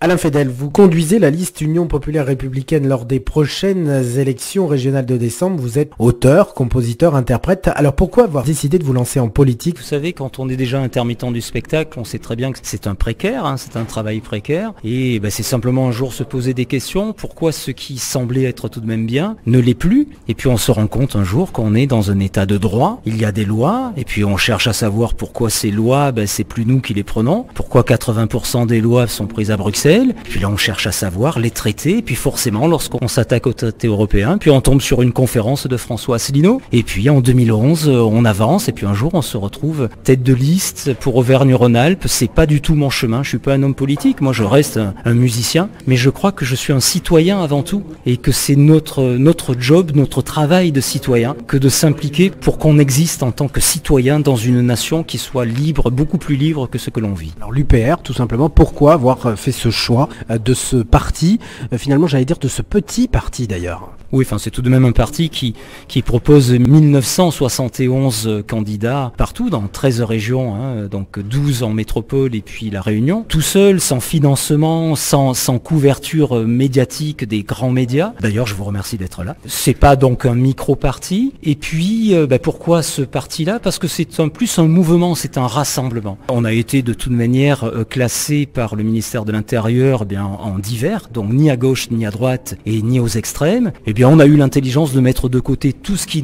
Alain Fedel, vous conduisez la liste Union populaire républicaine lors des prochaines élections régionales de décembre. Vous êtes auteur, compositeur, interprète. Alors pourquoi avoir décidé de vous lancer en politique? Vous savez, quand on est déjà intermittent du spectacle, on sait très bien que c'est un précaire, c'est un travail précaire. Et c'est simplement un jour se poser des questions. Pourquoi ce qui semblait être tout de même bien ne l'est plus? Et puis on se rend compte un jour qu'on est dans un état de droit. Il y a des lois. Et puis on cherche à savoir pourquoi ces lois, c'est plus nous qui les prenons. Pourquoi 80% des lois sont prises à Bruxelles. Puis là on cherche à savoir les traités, et puis forcément lorsqu'on s'attaque aux traités européens, puis on tombe sur une conférence de François Asselineau, et puis en 2011 on avance, et puis un jour on se retrouve tête de liste pour Auvergne-Rhône-Alpes. C'est pas du tout mon chemin, je suis pas un homme politique, moi je reste un musicien, mais je crois que je suis un citoyen avant tout, et que c'est notre job, notre travail de citoyen, que de s'impliquer pour qu'on existe en tant que citoyen dans une nation qui soit libre, beaucoup plus libre que ce que l'on vit. Alors l'UPR, tout simplement, pourquoi avoir fait ce choix de ce parti, finalement j'allais dire de ce petit parti d'ailleurs? Oui, c'est tout de même un parti qui propose 1971 candidats partout dans 13 régions, donc 12 en métropole et puis la Réunion. Tout seul, sans financement, sans couverture médiatique des grands médias. D'ailleurs, je vous remercie d'être là. C'est pas donc un micro-parti. Et puis, pourquoi ce parti-là? Parce que c'est plus un mouvement, c'est un rassemblement. On a été de toute manière classé par le ministère de l'Intérieur en divers, donc ni à gauche ni à droite et ni aux extrêmes. Et bien on a eu l'intelligence de mettre de côté tout ce qui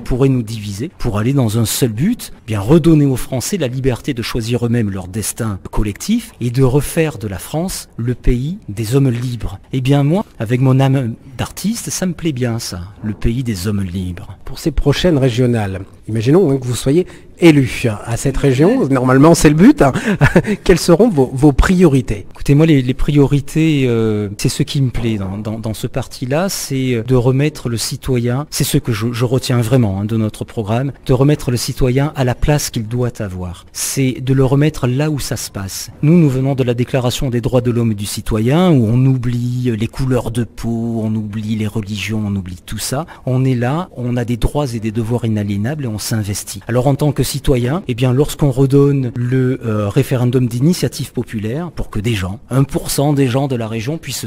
pourrait nous diviser pour aller dans un seul but, redonner aux Français la liberté de choisir eux-mêmes leur destin collectif et de refaire de la France le pays des hommes libres. Et bien moi, avec mon âme d'artiste, ça me plaît bien ça, le pays des hommes libres. Pour ces prochaines régionales, imaginons que vous soyez élu à cette région, normalement c'est le but, quelles seront vos priorités? Écoutez, moi les priorités, c'est ce qui me plaît dans ce parti-là, c'est de remettre le citoyen, c'est ce que je retiens vraiment de notre programme, de remettre le citoyen à la place qu'il doit avoir. C'est de le remettre là où ça se passe. Nous venons de la Déclaration des droits de l'homme et du citoyen, où on oublie les couleurs de peau, on oublie les religions, on oublie tout ça. On est là, on a des droits et des devoirs inaliénables et on s'investit. Alors en tant que citoyen, lorsqu'on redonne le référendum d'initiative populaire pour que des gens, 1% des gens de la région puissent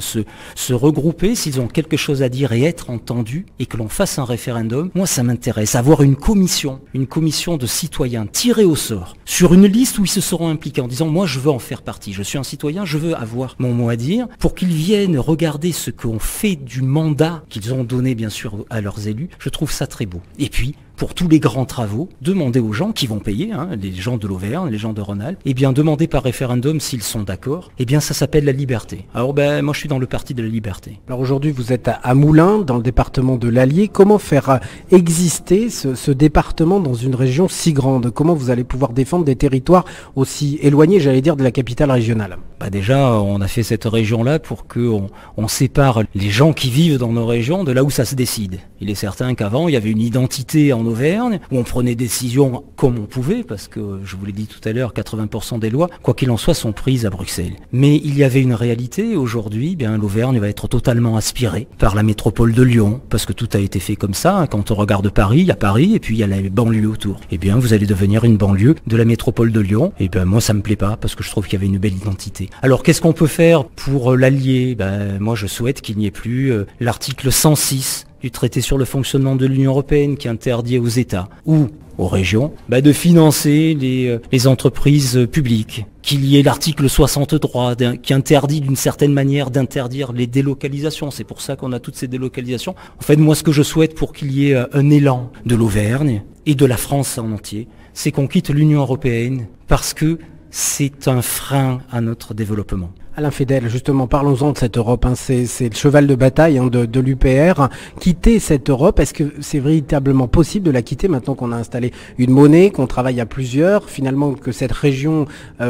se regrouper s'ils ont quelque chose à dire et être entendus et que l'on fasse un référendum, moi ça m'intéresse. Avoir une commission de citoyens tirés au sort sur une liste où ils se seront impliqués en disant moi je veux en faire partie, je suis un citoyen, je veux avoir mon mot à dire, pour qu'ils viennent regarder ce qu'on fait du mandat qu'ils ont donné bien sûr à leurs élus. Je trouve ça très beau. Et puis pour tous les grands travaux, demander aux gens qui vont payer, les gens de l'Auvergne, les gens de Rhône-Alpes, demander par référendum s'ils sont d'accord, ça s'appelle la liberté. Alors moi je suis dans le parti de la liberté. Alors aujourd'hui vous êtes à Moulins, dans le département de l'Allier. Comment faire exister ce département dans une région si grande? Comment vous allez pouvoir défendre des territoires aussi éloignés, j'allais dire, de la capitale régionale? Déjà, on a fait cette région-là pour qu'on sépare les gens qui vivent dans nos régions de là où ça se décide. Il est certain qu'avant, il y avait une identité en Auvergne, où on prenait des décisions comme on pouvait, parce que, je vous l'ai dit tout à l'heure, 80% des lois, quoi qu'il en soit, sont prises à Bruxelles. Mais il y avait une réalité, aujourd'hui, l'Auvergne va être totalement aspirée par la métropole de Lyon, parce que tout a été fait comme ça. Quand on regarde Paris, il y a Paris, et puis il y a la banlieue autour. Vous allez devenir une banlieue de la métropole de Lyon. Moi, ça me plaît pas, parce que je trouve qu'il y avait une belle identité. Alors, qu'est-ce qu'on peut faire pour l'allier? Moi, je souhaite qu'il n'y ait plus l'article 106 du traité sur le fonctionnement de l'Union européenne qui interdit aux États ou aux régions de financer les entreprises publiques. Qu'il y ait l'article 63 qui interdit d'une certaine manière d'interdire les délocalisations. C'est pour ça qu'on a toutes ces délocalisations. En fait, moi, ce que je souhaite pour qu'il y ait un élan de l'Auvergne et de la France en entier, c'est qu'on quitte l'Union européenne parce que c'est un frein à notre développement. Alain Fedel, justement, parlons-en de cette Europe. C'est le cheval de bataille de l'UPR. Quitter cette Europe, est-ce que c'est véritablement possible de la quitter maintenant qu'on a installé une monnaie, qu'on travaille à plusieurs, finalement que cette région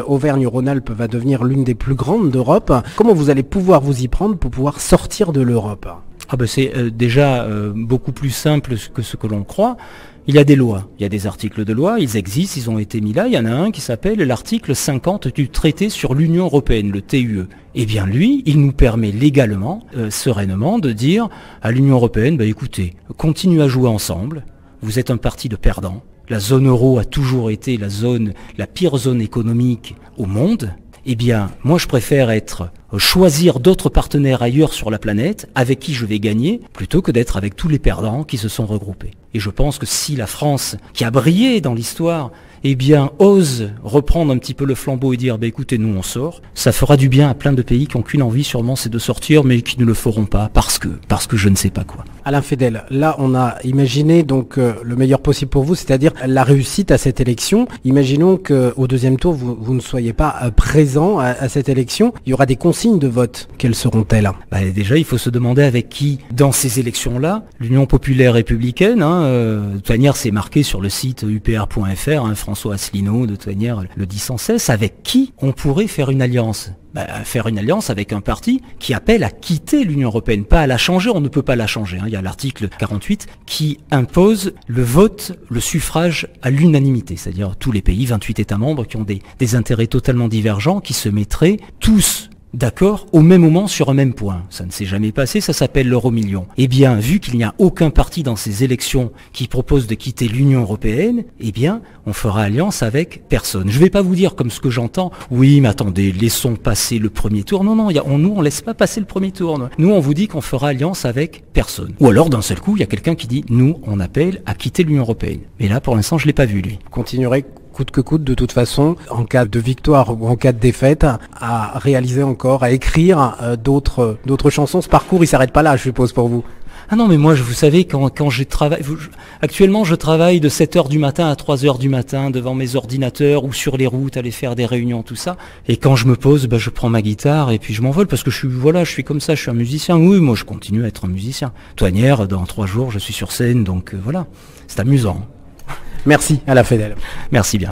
Auvergne-Rhône-Alpes va devenir l'une des plus grandes d'Europe? Comment vous allez pouvoir vous y prendre pour pouvoir sortir de l'Europe? C'est déjà beaucoup plus simple que ce que l'on croit. Il y a des lois, il y a des articles de loi, ils existent, ils ont été mis là. Il y en a un qui s'appelle l'article 50 du traité sur l'Union européenne, le TUE. Lui, il nous permet légalement, sereinement, de dire à l'Union européenne, écoutez, continuez à jouer ensemble, vous êtes un parti de perdants. La zone euro a toujours été la pire zone économique au monde. eh bien, moi je préfère choisir d'autres partenaires ailleurs sur la planète avec qui je vais gagner plutôt que d'être avec tous les perdants qui se sont regroupés. Et je pense que si la France, qui a brillé dans l'histoire, eh bien, ose reprendre un petit peu le flambeau et dire, écoutez, nous on sort, ça fera du bien à plein de pays qui n'ont qu'une envie sûrement, c'est de sortir, mais qui ne le feront pas parce que je ne sais pas quoi. Alain Fedel, là on a imaginé donc le meilleur possible pour vous, c'est-à-dire la réussite à cette élection. Imaginons qu'au deuxième tour, vous ne soyez pas présent à cette élection. Il y aura des consignes de vote. Quelles seront-elles? Déjà, il faut se demander avec qui, dans ces élections-là, l'Union populaire républicaine, de toute manière, c'est marqué sur le site upr.fr, François Asselineau, de toute manière, le dit sans cesse, avec qui on pourrait faire une alliance. Faire une alliance avec un parti qui appelle à quitter l'Union européenne, pas à la changer, on ne peut pas la changer. Il y a l'article 48 qui impose le vote, le suffrage à l'unanimité, c'est-à-dire tous les pays, 28 États membres qui ont des intérêts totalement divergents, qui se mettraient tous d'accord au même moment sur un même point. Ça ne s'est jamais passé, ça s'appelle l'euro-million. Eh bien, vu qu'il n'y a aucun parti dans ces élections qui propose de quitter l'Union européenne, eh bien, on fera alliance avec personne. Je ne vais pas vous dire comme ce que j'entends, oui, mais attendez, laissons passer le premier tour. Non, nous, on laisse pas passer le premier tour. Nous, on vous dit qu'on fera alliance avec personne. Ou alors, d'un seul coup, il y a quelqu'un qui dit, nous, on appelle à quitter l'Union européenne. Mais là, pour l'instant, je l'ai pas vu, lui. Continuerez coûte que coûte, de toute façon, en cas de victoire ou en cas de défaite, à réaliser encore, à écrire d'autres chansons. Ce parcours, il s'arrête pas là, je suppose, pour vous. Ah non, mais moi, vous savez, quand je travaille, actuellement, je travaille de 7h du matin à 3h du matin devant mes ordinateurs ou sur les routes, aller faire des réunions, tout ça. Et quand je me pose, je prends ma guitare et puis je m'envole parce que je suis comme ça, je suis un musicien. Oui, moi, je continue à être un musicien. Toinière, dans 3 jours, je suis sur scène, donc voilà. C'est amusant. Merci, Alain Fedel. Merci bien.